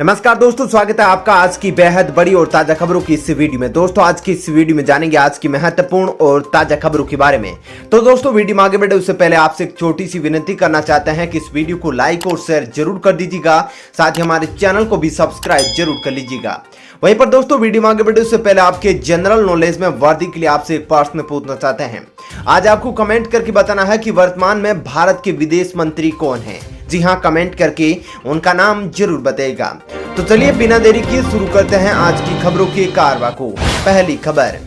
नमस्कार दोस्तों, स्वागत है आपका आज की बेहद बड़ी और ताजा खबरों की इस वीडियो में। दोस्तों आज की इस वीडियो में जानेंगे आज की महत्वपूर्ण और ताजा खबरों के बारे में। तो दोस्तों वीडियो में आगे बढ़े उससे पहले आपसे एक छोटी सी विनती करना चाहते हैं कि इस वीडियो को लाइक और शेयर जरूर कर दीजिएगा, साथ ही हमारे चैनल को भी सब्सक्राइब जरूर कर लीजिएगा। वहीं पर दोस्तों वीडियो में आगे बढ़े उससे पहले आपके जनरल नॉलेज में वर्दी के लिए आपसे एक प्रश्न पूछना चाहते हैं। आज आपको कमेंट करके बताना है कि वर्तमान में भारत के विदेश मंत्री कौन है। जी हाँ, कमेंट करके उनका नाम जरूर बताइएगा। तो चलिए बिना देरी किए शुरू करते हैं आज की खबरों के कारवा को। पहली खबर,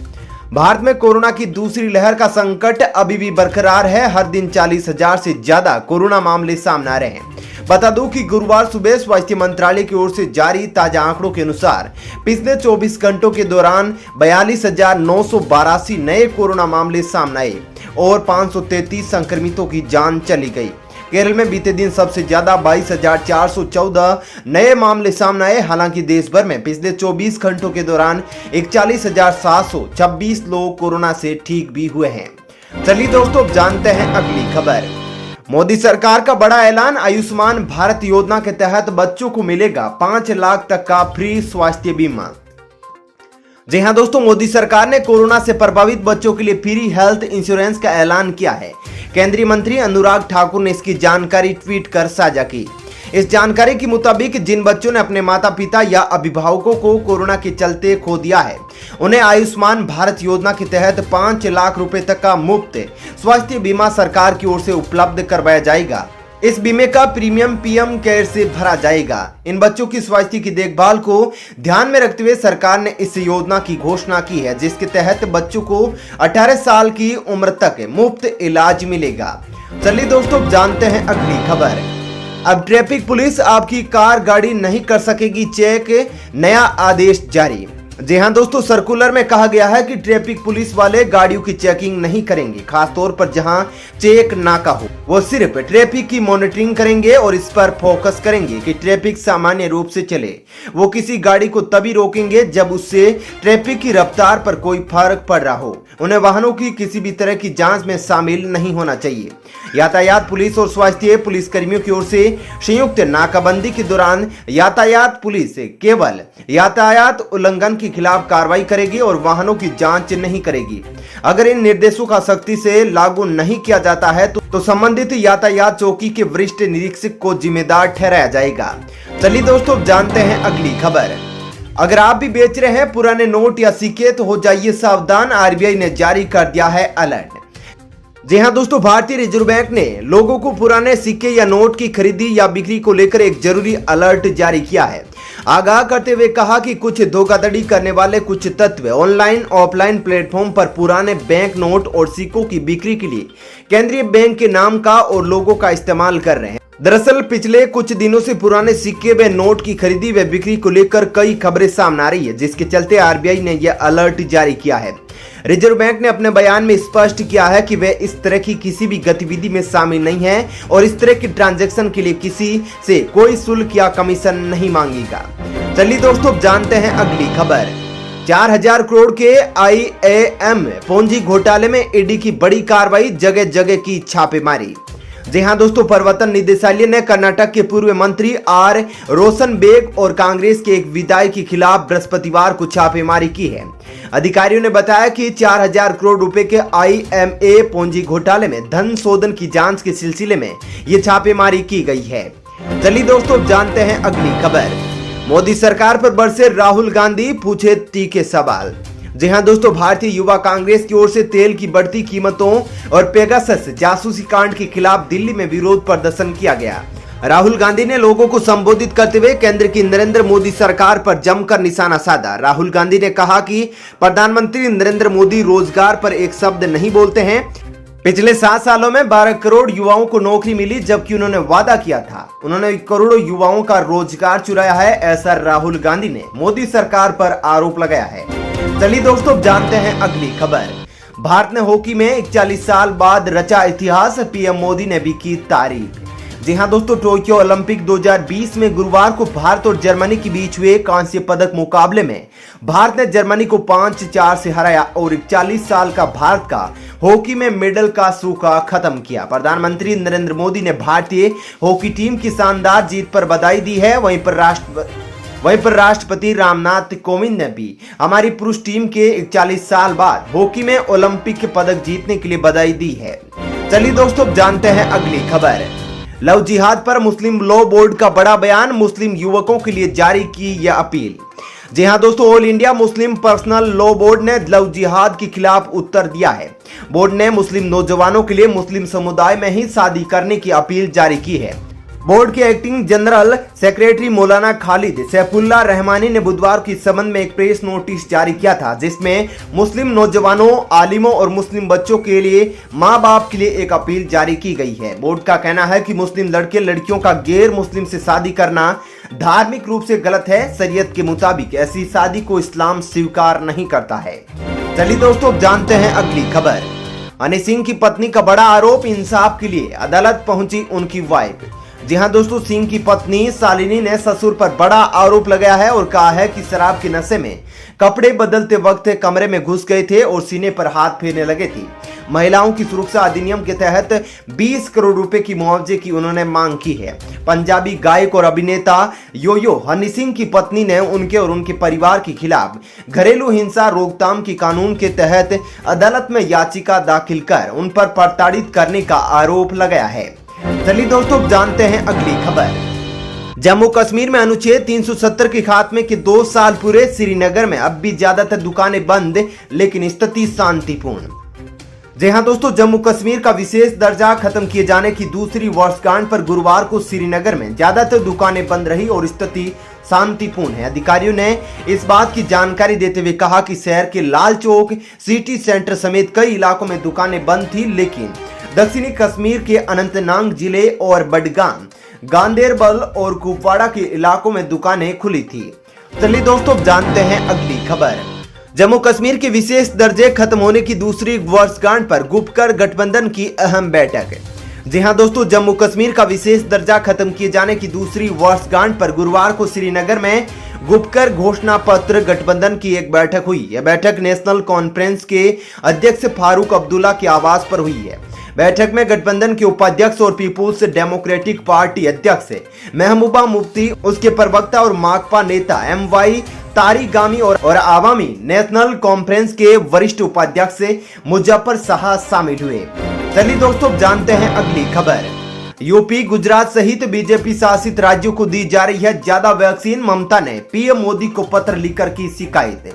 भारत में कोरोना की दूसरी लहर का संकट अभी भी बरकरार है। हर दिन 40,000 से ज्यादा कोरोना मामले सामने आ रहे हैं। बता दूं कि गुरुवार सुबह स्वास्थ्य मंत्रालय की ओर से जारी ताजा आंकड़ों के अनुसार पिछले 24 घंटों के दौरान 42,982 नए कोरोना मामले सामने आए और 533 संक्रमितों की जान चली गई। केरल में बीते दिन सबसे ज्यादा 22,414 नए मामले सामने आए। हालांकि देश भर में पिछले 24 घंटों के दौरान 41,726 लोग कोरोना से ठीक भी हुए हैं। चलिए दोस्तों जानते हैं अगली खबर। मोदी सरकार का बड़ा ऐलान, आयुष्मान भारत योजना के तहत बच्चों को मिलेगा 5 लाख तक का फ्री स्वास्थ्य बीमा। जी हां दोस्तों, मोदी सरकार ने कोरोना से प्रभावित बच्चों के लिए फ्री हेल्थ इंश्योरेंस का ऐलान किया है। केंद्रीय मंत्री अनुराग ठाकुर ने इसकी जानकारी ट्वीट कर साझा की। इस जानकारी के मुताबिक जिन बच्चों ने अपने माता पिता या अभिभावकों को कोरोना के चलते खो दिया है, उन्हें आयुष्मान भारत योजना के तहत 5 लाख रुपए तक का मुफ्त स्वास्थ्य बीमा सरकार की ओर से उपलब्ध करवाया जाएगा। इस बीमे का प्रीमियम पीएम केयर से भरा जाएगा। इन बच्चों की स्वास्थ्य की देखभाल को ध्यान में रखते हुए सरकार ने इस योजना की घोषणा की है, जिसके तहत बच्चों को 18 साल की उम्र तक मुफ्त इलाज मिलेगा। चलिए दोस्तों जानते हैं अगली खबर। अब ट्रैफिक पुलिस आपकी कार गाड़ी नहीं कर सकेगी चेक, नया आदेश जारी। जी हां दोस्तों, सर्कुलर में कहा गया है कि ट्रैफिक पुलिस वाले गाड़ियों की चेकिंग नहीं करेंगे। खासतौर पर जहां चेक नाका हो, वो सिर्फ ट्रैफिक की मॉनिटरिंग करेंगे और इस पर फोकस करेंगे कि ट्रैफिक सामान्य रूप से चले। वो किसी गाड़ी को तभी रोकेंगे जब उससे ट्रैफिक की रफ्तार पर कोई फर्क पड़ रहा हो। उन्हें वाहनों की किसी भी तरह की जांच में शामिल नहीं होना चाहिए। यातायात पुलिस और स्वास्थ्य पुलिस कर्मियों की ओर से संयुक्त नाकाबंदी के दौरान यातायात पुलिस केवल यातायात उल्लंघन के खिलाफ कार्रवाई करेगी और वाहनों की जांच नहीं करेगी। अगर इन निर्देशों का सख्ती से लागू नहीं किया जाता है तो संबंधित यातायात चौकी के वरिष्ठ निरीक्षक को जिम्मेदार ठहराया जाएगा। चलिए दोस्तों जानते हैं अगली खबर। अगर आप भी बेच रहे हैं पुराने नोट या सिक्के तो हो जाइए सावधान, आरबीआई ने जारी कर दिया है अलर्ट। जी हां दोस्तों, भारतीय रिजर्व बैंक ने लोगों को पुराने सिक्के या नोट की खरीदी या बिक्री को लेकर एक जरूरी अलर्ट जारी किया है। आगाह करते हुए कहा कि कुछ धोखाधड़ी करने वाले कुछ तत्व ऑनलाइन ऑफलाइन प्लेटफॉर्म पर पुराने बैंक नोट और सिक्कों की बिक्री के लिए केंद्रीय बैंक के नाम का और लोगों का इस्तेमाल कर रहे हैं। दरअसल पिछले कुछ दिनों से पुराने सिक्के व नोट की खरीदी व बिक्री को लेकर कई खबरें सामने आ रही है, जिसके चलते आरबीआई ने यह अलर्ट जारी किया है। रिजर्व बैंक ने अपने बयान में स्पष्ट किया है कि वे इस तरह की किसी भी गतिविधि में शामिल नहीं है और इस तरह के ट्रांजैक्शन के लिए किसी से कोई शुल्क या कमीशन नहीं मांगेगा। चलिए दोस्तों जानते हैं अगली खबर। 4,000 करोड़ के IAM पूंजी घोटाले में ईडी की बड़ी कार्रवाई, जगह जगह की छापेमारी। जी हां दोस्तों, प्रवर्तन निदेशालय ने कर्नाटक के पूर्व मंत्री आर रोशन बेग और कांग्रेस के एक विधायक के खिलाफ बृहस्पतिवार को छापेमारी की है। अधिकारियों ने बताया कि 4,000 करोड़ रुपए के IMA पूंजी घोटाले में धन शोधन की जांच के सिलसिले में यह छापेमारी की गई है। चलिए दोस्तों जानते हैं अगली खबर। मोदी सरकार पर बरसे राहुल गांधी, पूछे तीखे सवाल। जी हां दोस्तों, भारतीय युवा कांग्रेस की ओर से तेल की बढ़ती कीमतों और पेगासस जासूसी कांड के खिलाफ दिल्ली में विरोध प्रदर्शन किया गया। राहुल गांधी ने लोगों को संबोधित करते हुए केंद्र की नरेंद्र मोदी सरकार पर जमकर निशाना साधा। राहुल गांधी ने कहा कि प्रधानमंत्री नरेंद्र मोदी रोजगार पर एक शब्द नहीं बोलते हैं। पिछले 7 सालों में 12 करोड़ युवाओं को नौकरी मिली, जबकि उन्होंने वादा किया था उन्होंने करोड़ों युवाओं का रोजगार चुराया है, ऐसा राहुल गांधी ने मोदी सरकार पर आरोप लगाया है। चलिए दोस्तों जानते हैं अगली खबर। भारत ने हॉकी में 41 साल बाद रचा इतिहास, पीएम मोदी ने भी की तारीफ। जी हां दोस्तों, टोक्यो ओलंपिक 2020 में गुरुवार को भारत और जर्मनी के बीच हुए कांस्य पदक मुकाबले में भारत ने जर्मनी को 5-4 से हराया और 41 साल का भारत का हॉकी में मेडल का सूखा खत्म किया। प्रधानमंत्री नरेंद्र मोदी ने भारतीय हॉकी टीम की शानदार जीत पर बधाई दी है। वहीं पर वहीं पर राष्ट्रपति रामनाथ कोविंद ने भी हमारी पुरुष टीम के 41 साल बाद हॉकी में ओलंपिक के पदक जीतने के लिए बधाई दी है। चलिए दोस्तों, अब जानते हैं अगली खबर। लव जिहाद पर मुस्लिम लॉ बोर्ड का बड़ा बयान, मुस्लिम युवकों के लिए जारी की यह अपील। जी हां दोस्तों, all India Muslim personal law board ने लव जिहाद के खिलाफ उत्तर दिया है। बोर्ड ने मुस्लिम नौजवानों के लिए मुस्लिम समुदाय में ही शादी करने की अपील जारी की है। बोर्ड के एक्टिंग जनरल सेक्रेटरी मौलाना खालिद सैफुल्लाह रहमानी ने बुधवार की संबंध में एक प्रेस नोटिस जारी किया था, जिसमें मुस्लिम नौजवानों, आलिमों और मुस्लिम बच्चों के लिए माँ बाप के लिए एक अपील जारी की गई है। बोर्ड का कहना है कि मुस्लिम लड़के लड़कियों का गैर मुस्लिम से शादी करना धार्मिक रूप से गलत है। शरीयत के मुताबिक ऐसी शादी को इस्लाम स्वीकार नहीं करता है। चलिए दोस्तों, जानते हैं अगली खबर। हनी सिंह की पत्नी का बड़ा आरोप, इंसाफ के लिए अदालत पहुंची उनकी वाइफ। जी हां दोस्तों, सिंह की पत्नी शालिनी ने ससुर पर बड़ा आरोप लगाया है और कहा है कि शराब के नशे में कपड़े बदलते वक्त कमरे में घुस गए थे और सीने पर हाथ फेरने लगे थे। महिलाओं की सुरक्षा अधिनियम के तहत 20 करोड़ रुपए की मुआवजे की उन्होंने मांग की है। पंजाबी गायक और अभिनेता यो हनी सिंह की पत्नी ने उनके और उनके परिवार के खिलाफ घरेलू हिंसा रोकथाम के कानून के तहत अदालत में याचिका दाखिल कर उन पर प्रताड़ित करने का आरोप लगाया है। चलिए दोस्तों, जानते हैं अगली खबर। जम्मू कश्मीर में अनुच्छेद 370 के खात्मे के 2 साल पूरे। श्रीनगर में अब भी ज्यादातर दुकानें बंद, लेकिन स्थिति शांतिपूर्ण। जी हां दोस्तों, जम्मू कश्मीर का विशेष दर्जा खत्म किए जाने की दूसरी वर्षगांठ पर गुरुवार को श्रीनगर में ज्यादातर दुकानें बंद रही और स्थिति शांतिपूर्ण है। अधिकारियों ने इस बात की जानकारी देते हुए कहा कि शहर के लाल चौक, सिटी सेंटर समेत कई इलाकों में दुकानें बंद थी, लेकिन दक्षिणी कश्मीर के अनंतनाग जिले और बडगाम, गांदेरबल और कुपवाड़ा के इलाकों में दुकानें खुली थी। चलिए दोस्तों, जानते हैं अगली खबर। जम्मू कश्मीर के विशेष दर्जे खत्म होने की दूसरी वर्षगांठ पर गुपकर गठबंधन की अहम बैठक। जी हां दोस्तों, जम्मू कश्मीर का विशेष दर्जा खत्म किए जाने की दूसरी वर्षगांठ पर गुरुवार को श्रीनगर में गुपकर घोषणा पत्र गठबंधन की एक बैठक हुई। यह बैठक नेशनल कॉन्फ्रेंस के अध्यक्ष फारूक अब्दुल्ला के आवास पर हुई है। बैठक में गठबंधन के उपाध्यक्ष और पीपुल्स डेमोक्रेटिक पार्टी अध्यक्ष महबूबा मुफ्ती, उसके प्रवक्ता और माकपा नेता MY तारिगामी और आवामी नेशनल कॉन्फ्रेंस के वरिष्ठ उपाध्यक्ष मुजफ्फर शाह शामिल हुए। चलिए दोस्तों, जानते हैं अगली खबर। यूपी, गुजरात सहित बीजेपी शासित राज्यों को दी जा रही है ज्यादा वैक्सीन। ममता ने PM मोदी को पत्र लिखकर की शिकायत।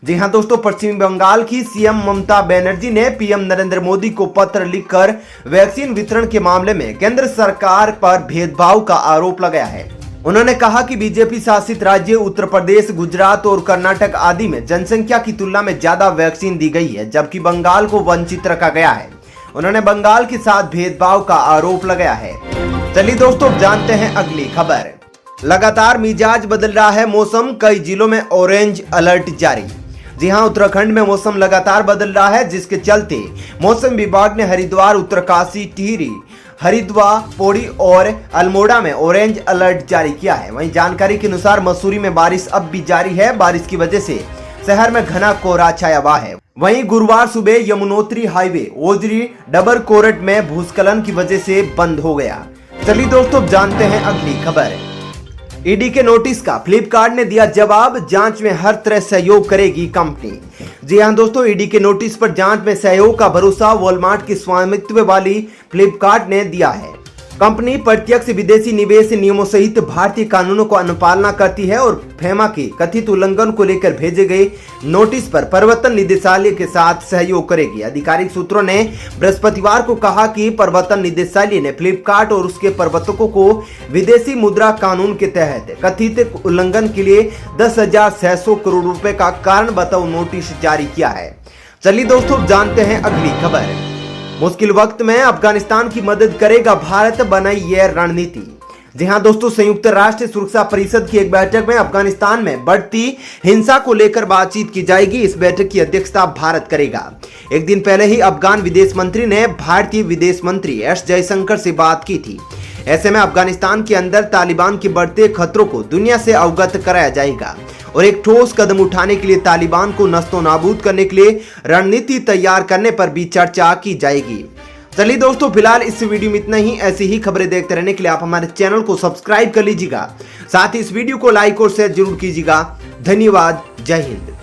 जी हां दोस्तों, पश्चिम बंगाल की CM ममता बनर्जी ने PM नरेंद्र मोदी को पत्र लिखकर वैक्सीन वितरण के मामले में केंद्र सरकार पर भेदभाव का आरोप लगाया है। उन्होंने कहा कि बीजेपी शासित राज्य उत्तर प्रदेश, गुजरात और कर्नाटक आदि में जनसंख्या की तुलना में ज्यादा वैक्सीन दी गई है, जबकि बंगाल को वंचित रखा गया है। उन्होंने बंगाल के साथ भेदभाव का आरोप लगाया है। चलिए दोस्तों, जानते हैं अगली खबर। लगातार मिजाज बदल रहा है मौसम, कई जिलों में ऑरेंज अलर्ट जारी। जी हां, उत्तराखंड में मौसम लगातार बदल रहा है, जिसके चलते मौसम विभाग ने हरिद्वार, उत्तरकाशी, टिहरी, हरिद्वार, पौड़ी और अल्मोड़ा में ऑरेंज अलर्ट जारी किया है। वहीं जानकारी के अनुसार मसूरी में बारिश अब भी जारी है। बारिश की वजह से शहर में घना कोहरा छाया हुआ है। वहीं गुरुवार सुबह यमुनोत्री हाईवे ओजरी डबर कोरट में भूस्खलन की वजह से बंद हो गया। चलिए दोस्तों, जानते हैं अगली खबर। ईडी के नोटिस का फ्लिपकार्ट ने दिया जवाब, जांच में हर तरह सहयोग करेगी कंपनी। जी हां दोस्तों, ईडी के नोटिस पर जांच में सहयोग का भरोसा वॉलमार्ट के स्वामित्व वाली फ्लिपकार्ट ने दिया है। कंपनी प्रत्यक्ष विदेशी निवेश नियमों सहित भारतीय कानूनों को अनुपालना करती है और फेमा के कथित उल्लंघन को लेकर भेजे गए नोटिस पर प्रवर्तन निदेशालय के साथ सहयोग करेगी। आधिकारिक सूत्रों ने बृहस्पतिवार को कहा कि प्रवर्तन निदेशालय ने फ्लिपकार्ट और उसके प्रवर्तकों को विदेशी मुद्रा कानून के तहत कथित उल्लंघन के लिए 10,600 करोड़ रुपए का कारण बताओ नोटिस जारी किया है। चलिए दोस्तों, जानते हैं अगली खबर। मुश्किल वक्त में अफगानिस्तान की मदद करेगा भारत, बनाई यह रणनीति। जी हां दोस्तों, संयुक्त राष्ट्र सुरक्षा परिषद की एक बैठक में अफगानिस्तान में बढ़ती हिंसा को लेकर बातचीत की जाएगी। इस बैठक की अध्यक्षता भारत करेगा। एक दिन पहले ही अफगान विदेश मंत्री ने भारतीय विदेश मंत्री एस जयशंकर से बात की थी। ऐसे में अफगानिस्तान के अंदर तालिबान के बढ़ते खतरों को दुनिया से अवगत कराया जाएगा और एक ठोस कदम उठाने के लिए तालिबान को नस्तो नाबूद करने के लिए रणनीति तैयार करने पर भी चर्चा की जाएगी। चलिए दोस्तों, फिलहाल इस वीडियो में इतना ही। ऐसी ही खबरें देखते रहने के लिए आप हमारे चैनल को सब्सक्राइब कर लीजिएगा। साथ ही इस वीडियो को लाइक और शेयर जरूर कीजिएगा। धन्यवाद। जय हिंद।